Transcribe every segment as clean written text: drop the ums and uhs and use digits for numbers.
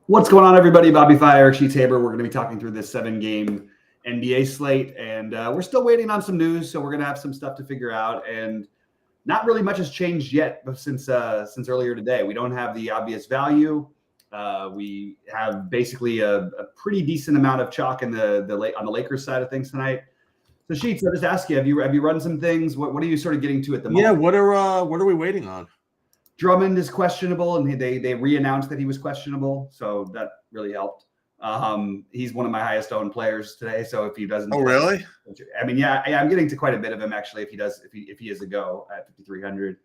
What's going on, everybody? Bobby Fire, Sheets Haber. We're going to be talking through this 7-game NBA slate, and we're still waiting on some news, so we're going to have some stuff to figure out. And not really much has changed yet since earlier today. We don't have the obvious value. We have basically a pretty decent amount of chalk in the on the Lakers side of things tonight. So, Sheets, I'll just ask you: have you run some things? What are you sort of getting to at the moment? Yeah, what are we waiting on? Drummond is questionable, and they re-announced that he was questionable, so that really helped. He's one of my highest owned players today, so if he doesn't, oh really? I mean, yeah, I'm getting to quite a bit of him actually. If he is a go at 5,300,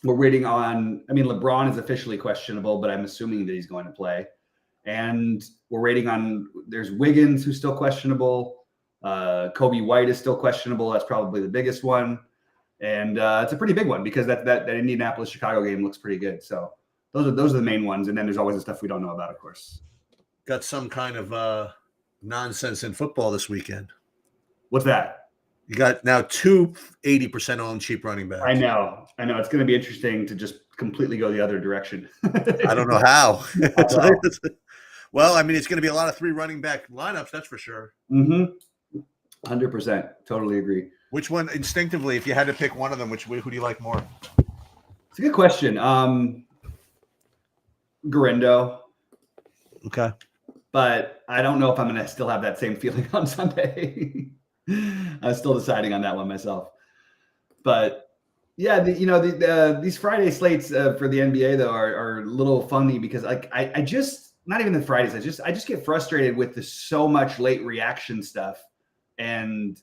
we're waiting on. I mean, LeBron is officially questionable, but I'm assuming that he's going to play, and we're waiting on. There's Wiggins who's still questionable. Kobe White is still questionable. That's probably the biggest one. And it's a pretty big one because that Indianapolis-Chicago game looks pretty good. So those are the main ones. And then there's always the stuff we don't know about, of course. Got some kind of nonsense in football this weekend. What's that? You got now 80% owned cheap running backs. I know. It's going to be interesting to just completely go the other direction. I don't know how. Well, I mean, it's going to be a lot of 3 running back lineups, that's for sure. 100%. Totally agree. Which one, instinctively, if you had to pick one of them, who do you like more? It's a good question. Garindo. Okay. But I don't know if I'm going to still have that same feeling on Sunday. I'm still deciding on that one myself. But yeah, these Friday slates for the NBA though are a little funny because I just not even the Fridays. I just get frustrated with the so much late reaction stuff, and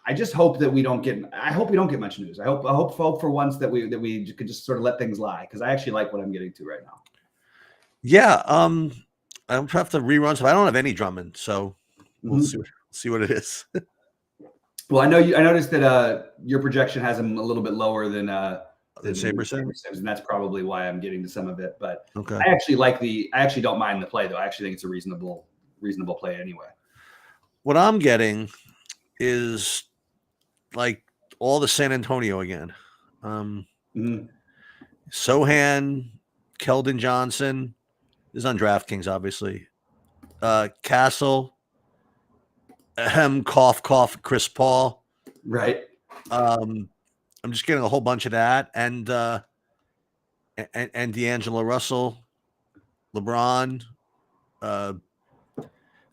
I just hope that we don't get. I hope we don't get much news. I hope for once that we could just sort of let things lie because I actually like what I'm getting to right now. Yeah, I don't have to rerun, so I don't have any Drummond, so we'll see what it is. Well, I noticed that your projection has him a little bit lower than Sabres, and that's probably why I'm getting to some of it. But okay. I actually don't mind the play though. I actually think it's a reasonable play anyway. What I'm getting is like all the San Antonio again. Sohan, Keldon Johnson. This is on DraftKings, obviously. Castle, cough, Chris Paul. Right. I'm just getting a whole bunch of that, and D'Angelo Russell, LeBron,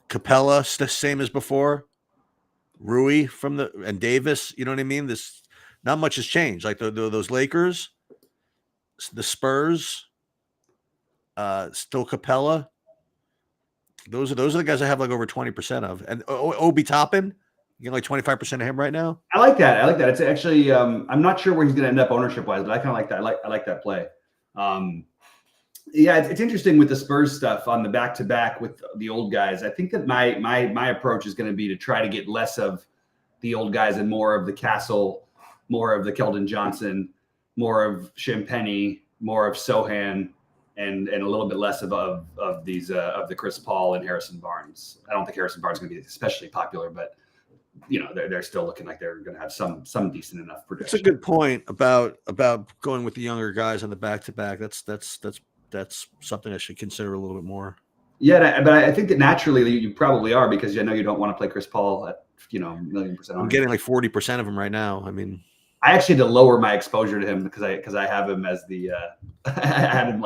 Capella, same as before. Rui and Davis. You know what I mean? This not much has changed. Like those Lakers, the Spurs, still Capella. Those are the guys I have like over 20% of. And Obi Toppin, you get like 25% of him right now. I like that. It's actually I'm not sure where he's going to end up ownership wise, but I kind of like that. I like that play. Yeah, it's interesting with the Spurs stuff on the back-to-back with the old guys. I think that my approach is going to be to try to get less of the old guys and more of the Castle, more of the Keldon Johnson, more of Champagny, more of Sohan, and a little bit less of the Chris Paul and Harrison Barnes. I don't think Harrison Barnes is going to be especially popular, but they're still looking like they're going to have some decent enough production. That's a good point about going with the younger guys on the back-to-back. That's something I should consider a little bit more. Yeah, but I think that naturally you probably are because I know you don't want to play Chris Paul at $1,000,000%. I'm getting like 40% of him right now. I mean, I actually had to lower my exposure to him because I have him as the I had him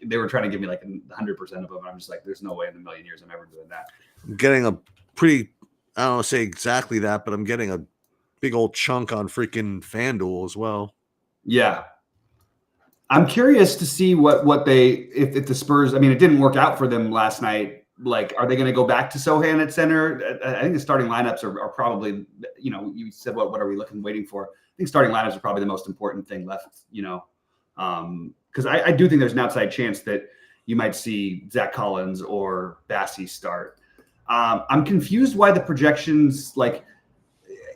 they were trying to give me like 100% of him. I'm just like, there's no way in a million years I'm ever doing that. I'm getting a pretty, I don't want to say exactly that, but I'm getting a big old chunk on freaking FanDuel as well. Yeah. I'm curious to see what they if the Spurs. I mean, it didn't work out for them last night. Like, are they going to go back to Sohan at center? I think the starting lineups are probably. You said what are we waiting for? I think starting lineups are probably the most important thing left. Because I do think there's an outside chance that you might see Zach Collins or Bassey start. I'm confused why the projections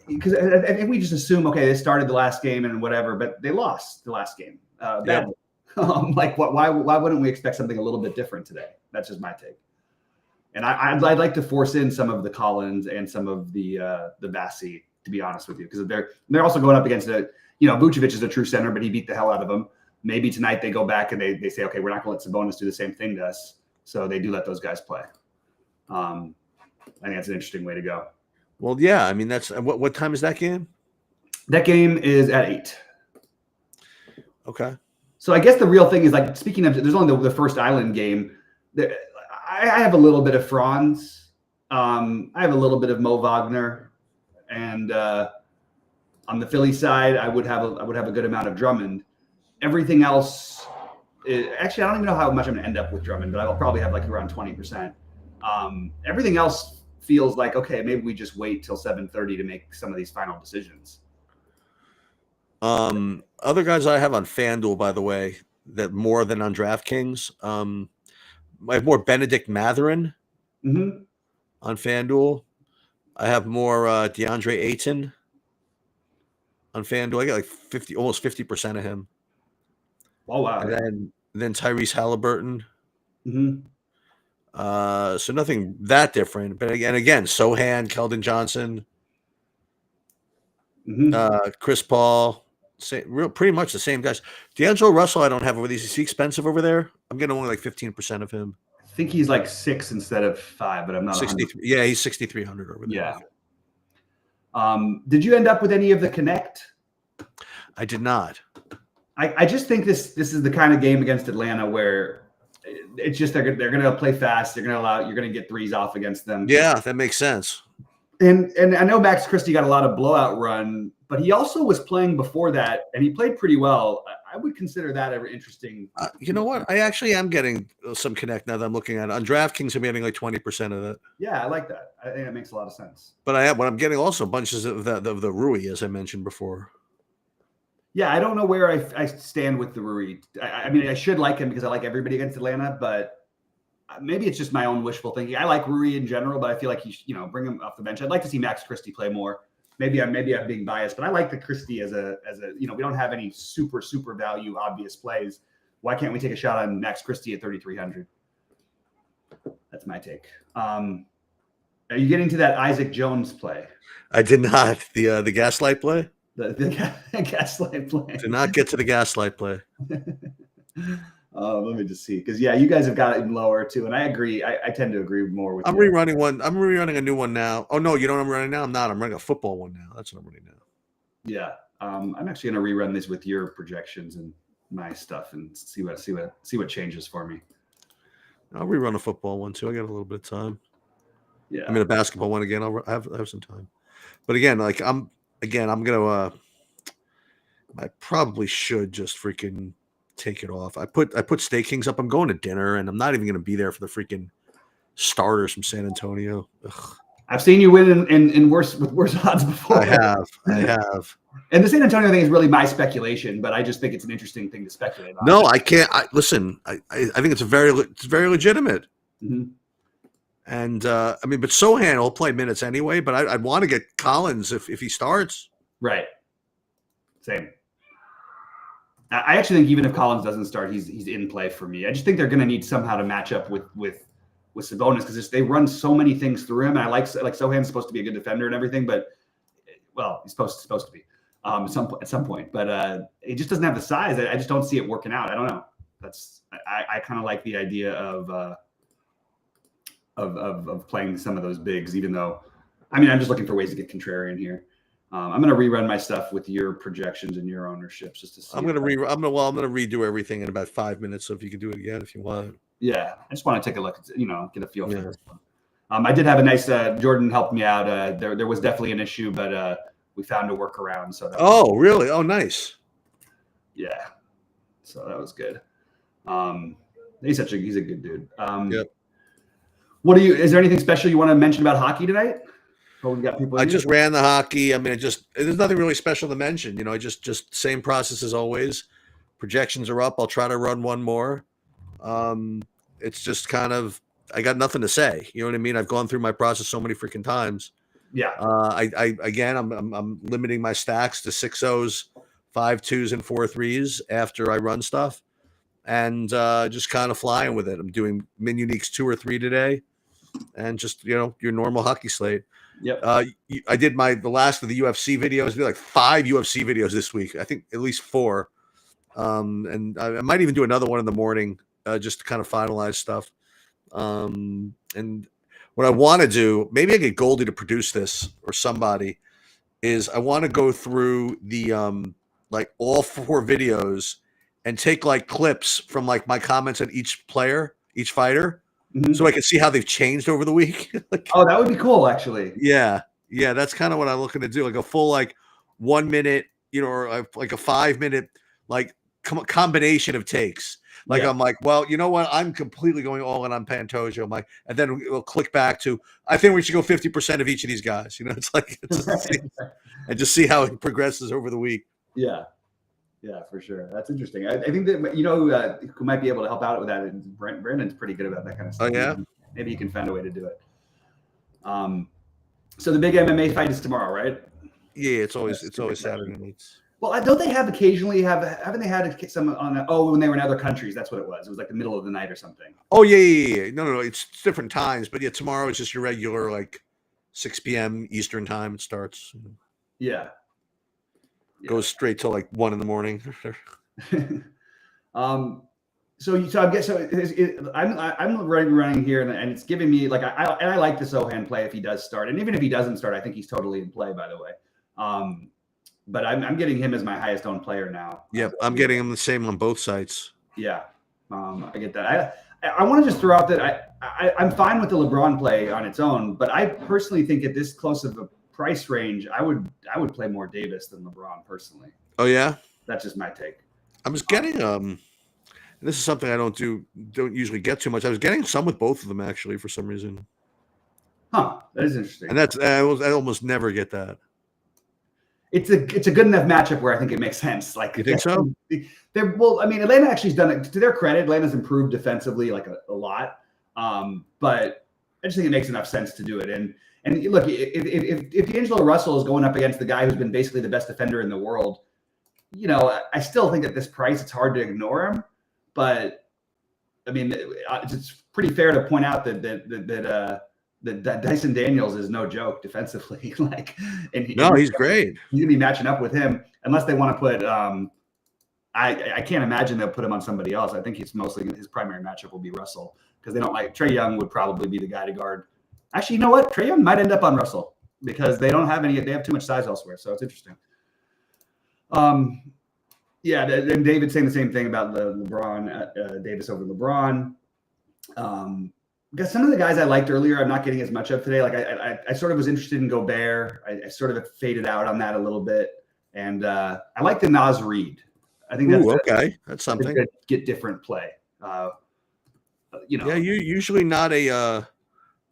because I think we just assume they started the last game and whatever, but they lost the last game. Badly. Why wouldn't we expect something a little bit different today? That's just my take. And I'd like to force in some of the Collins and some of the Bassey, to be honest with you, because they're also going up against Vucevic is a true center, but he beat the hell out of him. maybe tonight they go back and they say, okay, we're not going to let Sabonis do the same thing to us. So they do let those guys play. I think that's an interesting way to go. Well, yeah. I mean, that's what time is that game? That game is at 8. Okay. So I guess the real thing is, like, speaking of, there's only the first Island game. I have a little bit of Franz. I have a little bit of Mo Wagner, and on the Philly side, I would have a good amount of Drummond. Everything else, actually, I don't even know how much I'm going to end up with Drummond, but I'll probably have like around 20%. Everything else feels like, okay, maybe we just wait till 7:30 to make some of these final decisions. Other guys I have on FanDuel, by the way, that more than on DraftKings. I have more Benedict Mathurin on FanDuel. I have more DeAndre Ayton on FanDuel. I got like almost 50% of him. Oh wow! And then Tyrese Halliburton. So nothing that different, but again, Sohan, Keldon Johnson, Chris Paul. Pretty much the same guys. D'Angelo Russell, I don't have over these. Is he expensive over there? I'm getting only like 15% of him. I think he's like 6 instead of 5, but I'm not 63. Yeah, he's 6,300 over there. Yeah. Did you end up with any of the Connect? I did not. I just think this is the kind of game against Atlanta where it's just they're going to play fast. You're going to get threes off against them. Yeah, that makes sense. And I know Max Christie got a lot of blowout run, but he also was playing before that, and he played pretty well. I would consider that an interesting. You know what? I actually am getting some Connect now that I'm looking at it. On DraftKings, I'm getting like 20% of it. Yeah, I like that. I think that makes a lot of sense. But I'm getting also bunches of the Rui, as I mentioned before. Yeah, I don't know where I stand with the Rui. I mean, I should like him because I like everybody against Atlanta, but maybe it's just my own wishful thinking. I like Rui in general, but I feel like bring him off the bench. I'd like to see Max Christie play more. Maybe I'm being biased, but I like the Christie as a we don't have any super value obvious plays. Why can't we take a shot on Max Christie at 3,300? That's my take. Are you getting to that Isaac Jones play? I did not. The Gaslight play. The Gaslight play. Did not get to the Gaslight play. Let me just see, because you guys have got it lower too, and I agree. I tend to agree more with. I'm rerunning one. I'm rerunning a new one now. Oh no, you know what I'm running now? I'm not. I'm running a football one now. That's what I'm running now. Yeah, I'm actually going to rerun this with your projections and my stuff and see what changes for me. I'll rerun a football one too. I got a little bit of time. Yeah, I mean a basketball one again. I have some time, but again, I'm gonna. I probably should just freaking take it off. I put Stay Kings up. I'm going to dinner, and I'm not even going to be there for the freaking starters from San Antonio. Ugh. I've seen you win in worse odds before. I have. And the San Antonio thing is really my speculation, but I just think it's an interesting thing to speculate on. No, I can't. Listen. I think it's very legitimate. Mm-hmm. And I mean, but Sohan will play minutes anyway. But I'd want to get Collins if he starts. Right. Same. I actually think even if Collins doesn't start, he's in play for me. I just think they're going to need somehow to match up with Sabonis because they run so many things through him. And I like Sohan's supposed to be a good defender and everything, but he's supposed to be at some point. But he just doesn't have the size. I just don't see it working out. I don't know. I kind of like the idea of playing some of those bigs, even though I'm just looking for ways to get contrarian here. I'm going to rerun my stuff with your projections and your ownerships just to see. I'm going to redo everything in about 5 minutes. So if you can do it again, if you want. Yeah. I just want to take a look, get a feel for this one. I did have a nice, Jordan helped me out. There was definitely an issue, but we found a workaround. So really? Oh, nice. Yeah. So that was good. He's a good dude. Yep. Is there anything special you want to mention about hockey tonight? We got people. I just ran the hockey. I mean, there's nothing really special to mention. Just same process as always. Projections are up. I'll try to run one more. It's just kind of, I got nothing to say. You know what I mean? I've gone through my process so many freaking times. Yeah. I'm limiting my stacks to 6 O's, 5 2s, and 4 3s after I run stuff, and just kind of flying with it. I'm doing min uniques 2 or 3 today, and just your normal hockey slate. Yep. I did the last of the UFC videos. I did like 5 UFC videos this week. I think at least 4. And I might even do another one in the morning, just to kind of finalize stuff. And what I want to do, maybe I get Goldie to produce this or somebody, is I want to go through the like all 4 videos and take like clips from like my comments on each player, each fighter, so I can see how they've changed over the week. Like, oh, that would be cool, actually. yeah, that's kind of what I'm looking to do, like a full like 1 minute, or like a 5 minute like combination of takes. Like, Yeah. I'm like, well, you know what? I'm completely going all in on Pantoja. I'm like, and then we'll click back to, I think we should go 50% of each of these guys. It's like, and just see how it progresses over the week. Yeah, for sure. That's interesting. I think that who might be able to help out with that is Brandon's pretty good about that kind of stuff. Oh yeah, maybe you can find a way to do it. So the big MMA fight is tomorrow, right? Yeah, it's always Saturday nights. Well, don't they haven't they had some on? When they were in other countries, that's what it was. It was like the middle of the night or something. Oh yeah. No, it's different times, but yeah, tomorrow is just your regular like 6 p.m. Eastern time. It starts. Yeah. Goes straight till like 1 a.m. I'm running here, and it's giving me like I like the Sohan play if he does start, and even if he doesn't start, I think he's totally in play. By the way, but I'm getting him as my highest owned player now. Yep, I'm getting him the same on both sites. Yeah, I get that. I want to just throw out that I'm fine with the LeBron play on its own, but I personally think at this close of a price range, I would play more Davis than LeBron personally. Oh yeah, that's just my take. I was getting this is something I don't usually get too much. I was getting some with both of them actually for some reason. Huh, that is interesting. And I almost never get that. It's a good enough matchup where I think it makes sense. Like, you think so? Atlanta actually has done it. To their credit, Atlanta's improved defensively like a lot. But I just think it makes enough sense to do it. And look, if D'Angelo Russell is going up against the guy who's been basically the best defender in the world, I still think at this price it's hard to ignore him. But I mean, it's pretty fair to point out that Dyson Daniels is no joke defensively. He's great. You're gonna be matching up with him unless they want to put. I can't imagine they'll put him on somebody else. I think his primary matchup will be Russell because they don't like Trae Young would probably be the guy to guard. Actually, you know what? Trae Young might end up on Russell because they don't have any. They have too much size elsewhere, so it's interesting. Yeah, and David saying the same thing about the LeBron Davis over LeBron. Because some of the guys I liked earlier, I'm not getting as much of today. Like I sort of was interested in Gobert. I sort of faded out on that a little bit, and I like the Naz Reid. I think that's okay. That's something. Get different play. Yeah, you're usually not a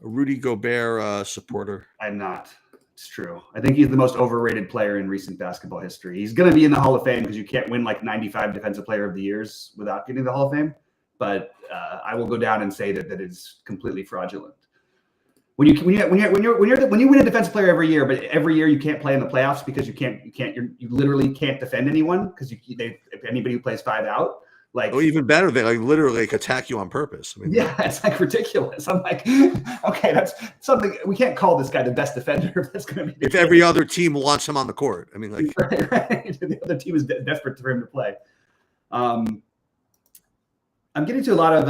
Rudy Gobert supporter. I'm not. It's true. I think he's the most overrated player in recent basketball history. He's going to be in the Hall of Fame because you can't win like 95 Defensive Player of the Years without getting the Hall of Fame. But I will go down and say that it's completely fraudulent. When you win a Defensive Player every year, but every year you can't play in the playoffs because you literally can't defend anyone because if anybody who plays 5 out. Like, even better, they literally attack you on purpose. I mean, yeah, it's ridiculous. I'm like, okay, that's something we can't call this guy the best defender. That's going to be if every other team wants him on the court. I mean, like, right. The other team is desperate for him to play. I'm getting to a lot of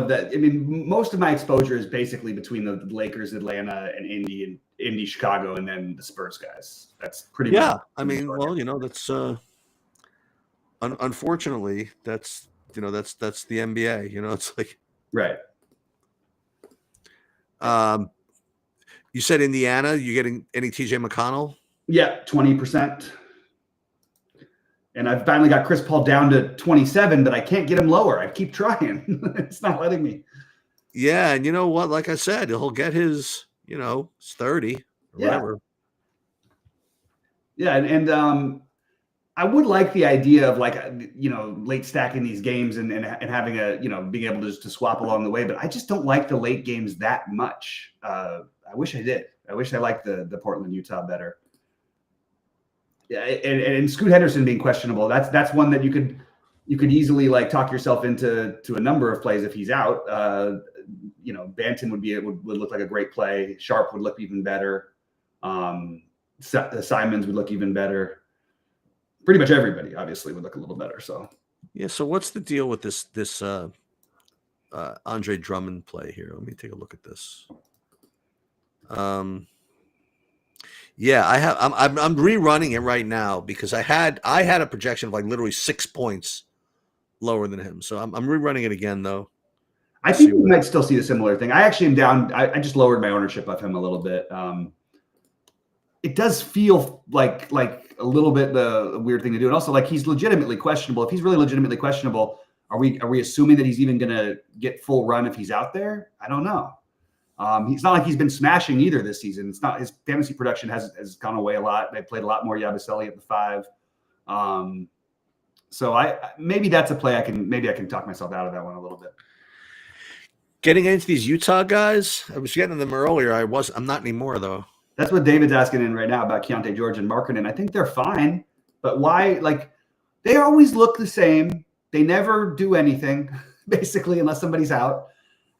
that. I mean, most of my exposure is basically between the Lakers, Atlanta, and Indy, Chicago, and then the Spurs guys. That's pretty much. Yeah, I mean, well, that's. Unfortunately, that's the NBA. It's like right. You said Indiana. You getting any TJ McConnell? Yeah, 20%. And I've finally got Chris Paul down to 27, but I can't get him lower. I keep trying. It's not letting me. Yeah, and you know what? Like I said, he'll get his, it's 30 or whatever. Yeah, and I would like the idea of late stacking these games and having being able to swap along the way, but I just don't like the late games that much. I wish I did. I wish I liked the Portland Utah better. Yeah, and Scoot Henderson being questionable. That's one that you could easily talk yourself into a number of plays if he's out. Banton would look like a great play. Sharp would look even better. Simons would look even better. Pretty much everybody obviously would look a little better. So Yeah. So what's the deal with this Andre Drummond play here? Let me take a look at this. Yeah, I'm rerunning it right now because I had a projection of like literally 6 points lower than him. So I'm rerunning it again though. I think we might still see a similar thing. I actually am down. I just lowered my ownership of him a little bit. It does feel like a little bit the weird thing to do, and also like he's legitimately questionable. If he's really legitimately questionable, are we assuming that he's even going to get full run if he's out there? I don't know. He's not like he's been smashing either this season. It's not his fantasy production has gone away a lot. They played a lot more Yabusele at the 5. So maybe that's a play I can talk myself out of that one a little bit. Getting into these Utah guys, I was getting them earlier. I'm not anymore though. That's what David's asking in right now about Keontae George and Markkanen. I think they're fine, but why? Like they always look the same. They never do anything basically unless somebody's out.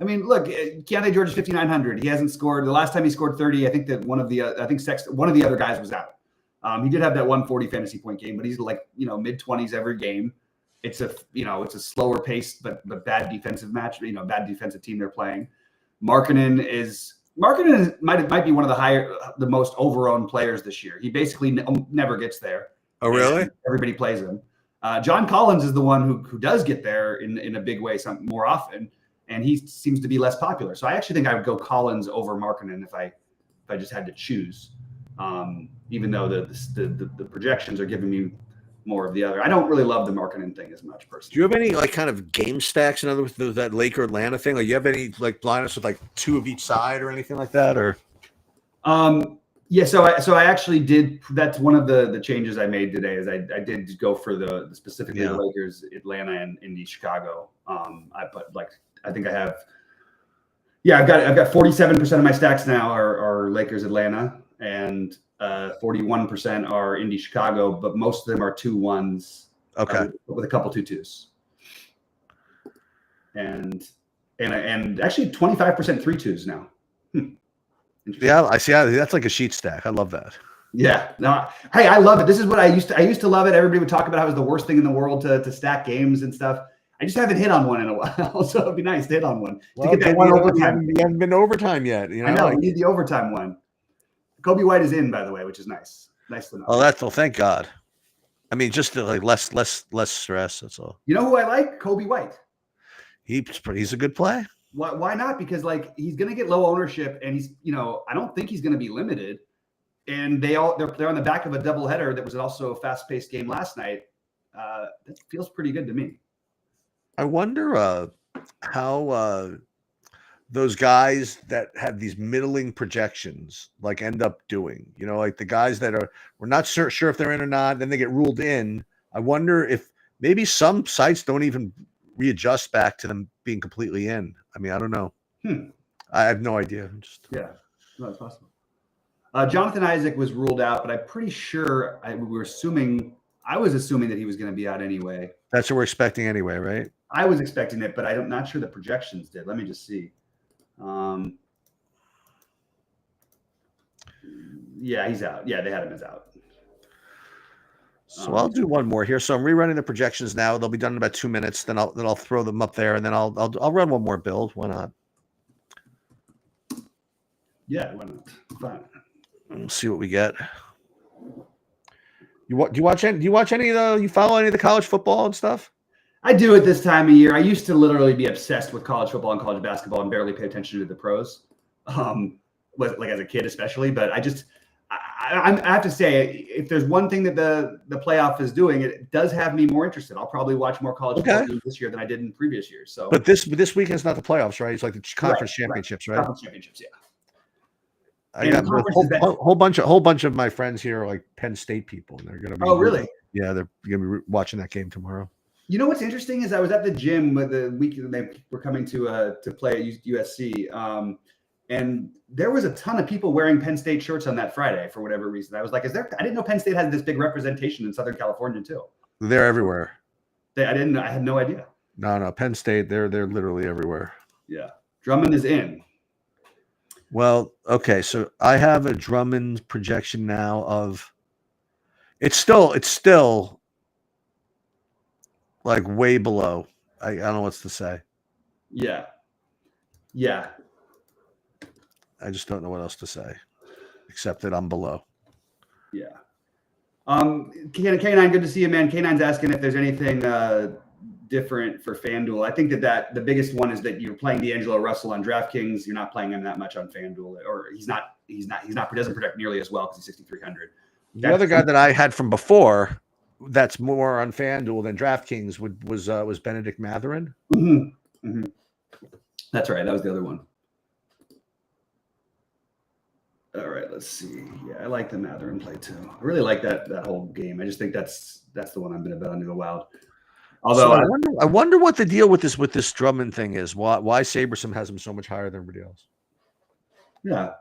I mean, look, Keontae George is 5,900. He hasn't scored. The last time he scored 30, I think that one of the other guys was out. He did have that 140 fantasy point game, but he's like mid 20s every game. It's a slower paced but bad defensive match. Bad defensive team they're playing. Markkanen might be one of the most overowned players this year. He basically never gets there. Oh, really? Everybody plays him. John Collins is the one who does get there in a big way more often, and he seems to be less popular. So I actually think I would go Collins over Markkanen if I just had to choose. Even though the projections are giving me more of the other. I don't really love the Markkanen thing as much personally. Do you have any like kind of game stacks in other words, that Laker Atlanta thing? Like you have any like lineups with like 2 of each side or anything like that? Or yeah, so I actually did. That's one of the changes I made today. Is I did go for the specifically the Lakers, Atlanta, and Indy, Chicago. I've got 47% of my stacks now are Lakers, Atlanta, and 41% are Indy, Chicago, but most of them are 2-1s. Okay, with a couple 2-2s, and actually 25% 3-2s now. Yeah, I see. That's like a sheet stack. I love that. Yeah. No. Hey, I love it. This is what I used to love it. Everybody would talk about how it was the worst thing in the world to stack games and stuff. I just haven't hit on one in a while, so it'd be nice to hit on one. Well, to get that one overtime. You haven't been to overtime yet. I know. We need the overtime one. Kobe White is in, by the way, which is nice. Nice to know. Oh, thank God. I mean, just to like less stress. That's all. You know who I like? Kobe White. He's a good play. Why not? Because like he's going to get low ownership, and he's I don't think he's going to be limited. And they're on the back of a doubleheader that was also a fast-paced game last night. That feels pretty good to me. I wonder how those guys that have these middling projections like end up doing. Like the guys that we're not sure if they're in or not, then they get ruled in. I wonder if maybe some sites don't even readjust back to them being completely in. I mean, I don't know. I have no idea. Yeah, no, it's possible. Jonathan Isaac was ruled out, but I'm pretty sure I was assuming that he was going to be out anyway. That's what we're expecting anyway, right? I was expecting it, but I'm not sure the projections did. Let me just see. Yeah, he's out. Yeah, they had him as out. So I'll do one more here. So I'm rerunning the projections now. They'll be done in about 2 minutes. Then I'll throw them up there, and then I'll run one more build. Why not? Yeah, why not? Fine. We'll see what we get. Do you watch any of the? You follow any of the college football and stuff? I do at this time of year. I used to literally be obsessed with college football and college basketball and barely pay attention to the pros, like as a kid especially. But I have to say, if there's one thing that the playoff is doing, it does have me more interested. I'll probably watch more college football games this year than I did in previous years. So, but this weekend's not the playoffs, right? It's like the conference championships, right? Conference championships, yeah. I got a whole bunch of my friends here are like Penn State people, and they're going to be. Oh, really? Yeah, they're going to be watching that game tomorrow. You know what's interesting is I was at the gym with the week they were coming to play at USC, and there was a ton of people wearing Penn State shirts on that Friday for whatever reason. I was like, I didn't know Penn State had this big representation in Southern California too. They're everywhere. I had no idea. No, Penn State, they're literally everywhere. Yeah. Drummond is in. Well, okay, so I have a Drummond projection now of it's still like way below. I don't know what to say. Yeah. Yeah. I just don't know what else to say, except that I'm below. Yeah. K9, good to see you, man. K9's asking if there's anything different for FanDuel. I think that the biggest one is that you're playing D'Angelo Russell on DraftKings. You're not playing him that much on FanDuel, or he doesn't protect nearly as well because he's 6,300. The other guy that I had from before, that's more on FanDuel than DraftKings, was Benedict Mathurin. Mm-hmm. Mm-hmm. That's right. That was the other one. All right, let's see. Yeah, I like the Mathurin play too. I really like that whole game. I just think that's the one I'm going to bet on to go wild. Although I wonder what the deal with this Drummond thing is. Why Saberson has him so much higher than everybody else? Yeah,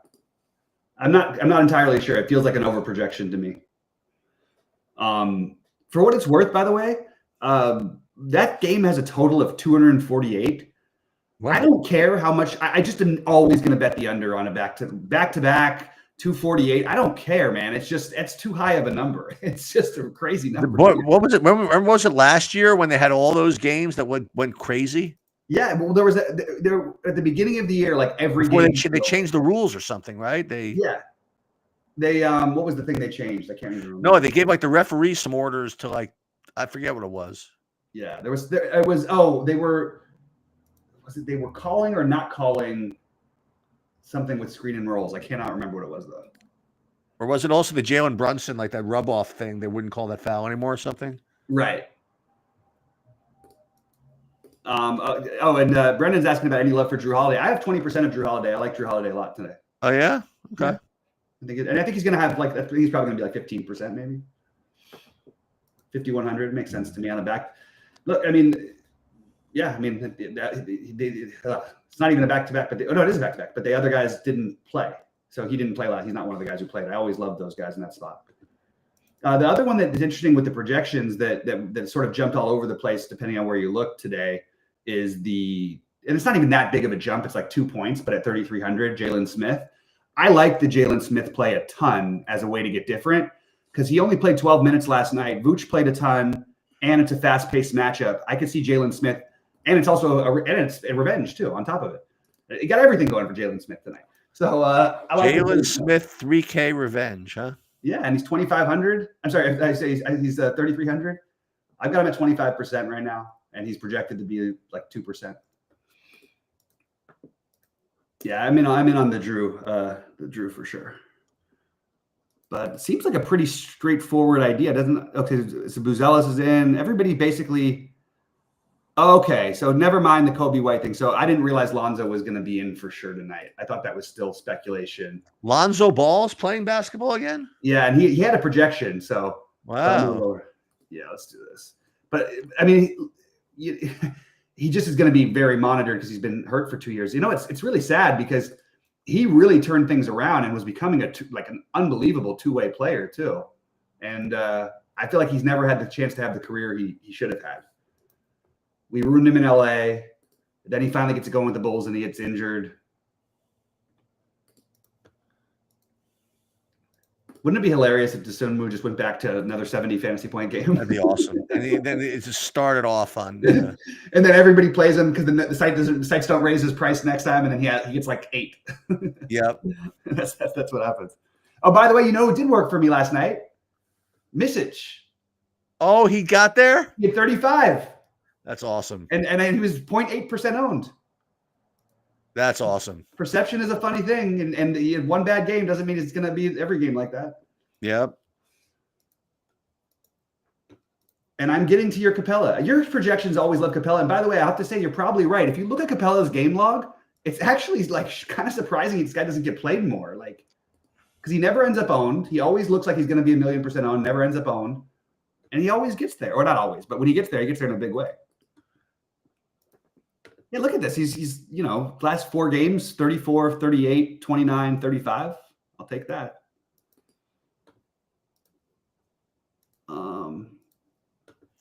I'm not entirely sure. It feels like an overprojection to me. For what it's worth, by the way, that game has a total of 248. What? I don't care how much. I just am always going to bet the under on a back to back 248. I don't care, man. It's too high of a number. It's just a crazy number. What was it? Remember, was it last year when they had all those games that went crazy? Yeah, well, there was there at the beginning of the year, like every game. They changed the rules or something, right? They what was the thing they changed? I can't even remember. No, they gave like the referees some orders to like I forget what it was. Yeah, they were calling or not calling something with screen and rolls. I cannot remember what it was though. Or was it also the Jalen Brunson, like that rub off thing? They wouldn't call that foul anymore or something? Right. And Brendan's asking about any love for Drew Holiday. I have 20% of Drew Holiday. I like Drew Holiday a lot today. Oh yeah? Okay. Yeah. I think he's going to have he's probably going to be like 15% maybe. 5,100 makes sense to me on the back. Look, I mean, yeah, I mean, it's not even a back-to-back, but it is a back-to-back, but the other guys didn't play. So he didn't play last. He's not one of the guys who played. I always loved those guys in that spot. The other one that is interesting with the projections that sort of jumped all over the place, depending on where you look today, is and it's not even that big of a jump. It's like 2 points, but at 3,300, Jalen Smith. I like the Jalen Smith play a ton as a way to get different because he only played 12 minutes last night. Vooch played a ton, and it's a fast-paced matchup. I could see Jalen Smith, and it's also it's a revenge too on top of it. It got everything going for Jalen Smith tonight. So I like Jalen Smith 3K revenge, huh? Yeah, and he's 2,500. I'm sorry, I say he's 3,300. I've got him at 25% right now, and he's projected to be like 2%. Yeah, I'm in on the Drew for sure. But it seems like a pretty straightforward idea, doesn't? Okay, so Buzelis is in. Everybody basically. Okay, so never mind the Kobe White thing. So I didn't realize Lonzo was going to be in for sure tonight. I thought that was still speculation. Lonzo Ball's playing basketball again? Yeah, and he had a projection. So wow. Yeah, let's do this. But I mean, he just is going to be very monitored because he's been hurt for 2 years. You know, it's really sad because he really turned things around and was becoming an unbelievable two-way player too. And I feel like he's never had the chance to have the career he should have had. We ruined him in LA. Then he finally gets to go with the Bulls and he gets injured. Wouldn't it be hilarious if Dosunmu just went back to another 70 fantasy point game? That'd be awesome. And then it just started off on. And then everybody plays him because the sites don't raise his price next time, and then he gets like 8. Yep. That's what happens. Oh, by the way, you know who did work for me last night? Misic. Oh, he got there? He had 35. That's awesome. And he was 0.8% owned. That's awesome. Perception is a funny thing, and he had one bad game doesn't mean it's going to be every game like that. Yep. And I'm getting to your Capella. Your projections always love Capella. And by the way, I have to say, you're probably right. If you look at Capella's game log, it's actually like kind of surprising this guy doesn't get played more. Like, because he never ends up owned. He always looks like he's going to be 1,000,000% owned, never ends up owned. And he always gets there. Or not always, but when he gets there in a big way. Yeah, look at this. He's last 4 games, 34, 38, 29, 35. I'll take that.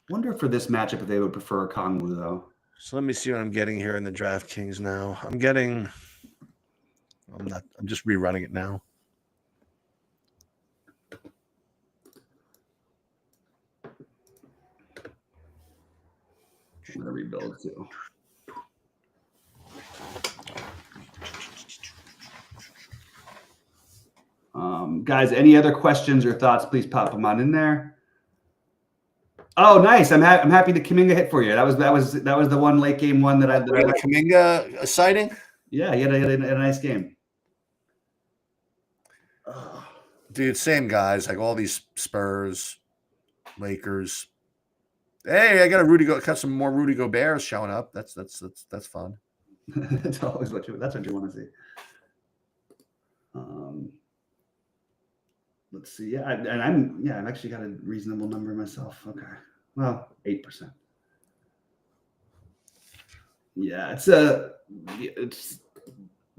Wonder for this matchup if they would prefer Kongwu though. So let me see what I'm getting here in the DraftKings now. I'm just rerunning it now. I'm gonna rebuild too. Guys, any other questions or thoughts? Please pop them on in there. Oh, nice! I'm happy the Kuminga hit for you. That was the one late game one that I. Kuminga sighting. Yeah, he had a nice game. Dude, same guys, like all these Spurs, Lakers. Hey, I got some more Rudy Gobert showing up. That's fun. That's always what you want to see. Let's see. Yeah, I've actually got a reasonable number myself. Okay, well, 8%. Yeah, it's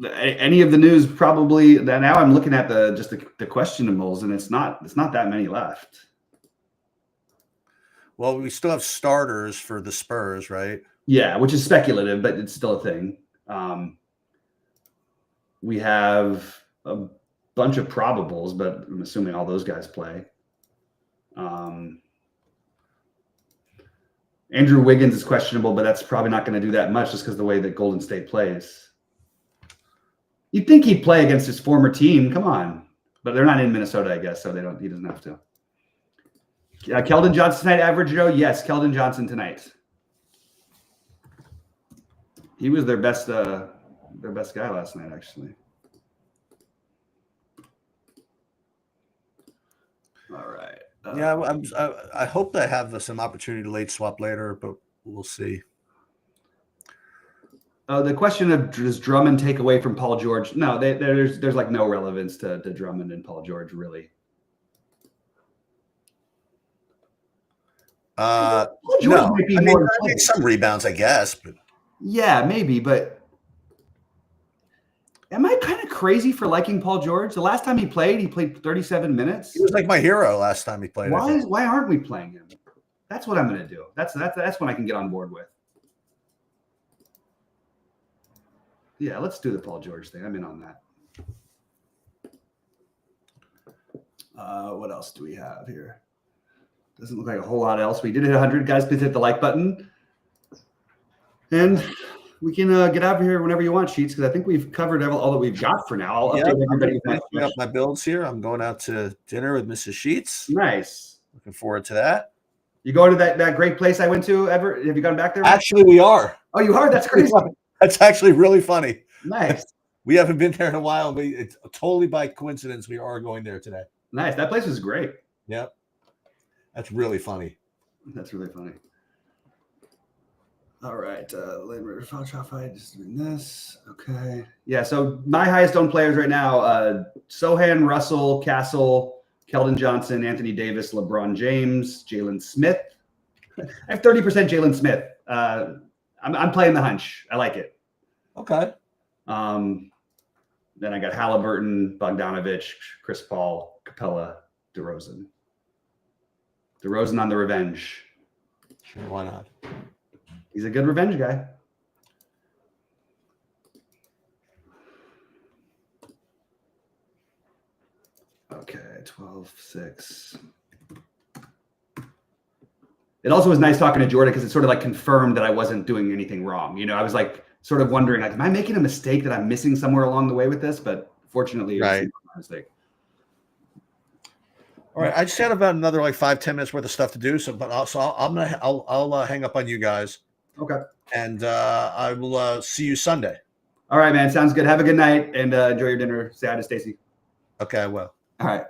any of the news probably. Now I'm looking at the questionables, and it's not that many left. Well, we still have starters for the Spurs, right? Yeah, which is speculative, but it's still a thing. We have a bunch of probables, but I'm assuming all those guys play. Andrew Wiggins is questionable, but that's probably not going to do that much just because the way that Golden State plays. You'd think he'd play against his former team. Come on. But they're not in Minnesota, I guess, so he doesn't have to. Keldon Johnson tonight, average Joe? Yes, Keldon Johnson tonight. He was their best guy last night, actually. All right. Yeah, I hope they have some opportunity to late swap later, but we'll see. The question of does Drummond take away from Paul George? No, there's like no relevance to Drummond and Paul George, really. No, might be more some rebounds, I guess. But yeah, maybe. But am I kind of crazy for liking Paul George? The last time he played 37 minutes. He was like my hero last time he played. Why aren't we playing him? That's what I'm going to do. That's what I can get on board with. Yeah, let's do the Paul George thing. I'm in on that. What else do we have here? Doesn't look like a whole lot else. We did hit 100. Guys, please hit the like button. And we can get out of here whenever you want, Sheets, because I think we've covered all that we've got for now. I'll update everybody. I'm up my builds here. I'm going out to dinner with Mrs. Sheets. Nice. Looking forward to that. You going to that great place I went to ever? Have you gone back there? Actually, we are. Oh, you are? That's crazy. That's actually really funny. Nice. We haven't been there in a while, but it's totally by coincidence we are going there today. Nice. That place was great. Yep. That's really funny. That's really funny. All right. Just doing this. Okay. Yeah. So my highest owned players right now, Sohan, Russell, Castle, Keldon Johnson, Anthony Davis, LeBron James, Jalen Smith. I have 30% Jalen Smith. I'm playing the hunch. I like it. Okay. Then I got Halliburton, Bogdanovich, Chris Paul, Capella, DeRozan. DeRozan on the revenge. Sure, why not? He's a good revenge guy. Okay, 12-6. It also was nice talking to Jordan because it sort of like confirmed that I wasn't doing anything wrong. You know, I was like sort of wondering, like, am I making a mistake that I'm missing somewhere along the way with this? But fortunately, it was a mistake. All right, I just had about another like 5-10 minutes worth of stuff to do. I'll hang up on you guys. Okay. And I will see you Sunday. All right, man. Sounds good. Have a good night and enjoy your dinner. Say hi to Stacy. Okay, I will. All right.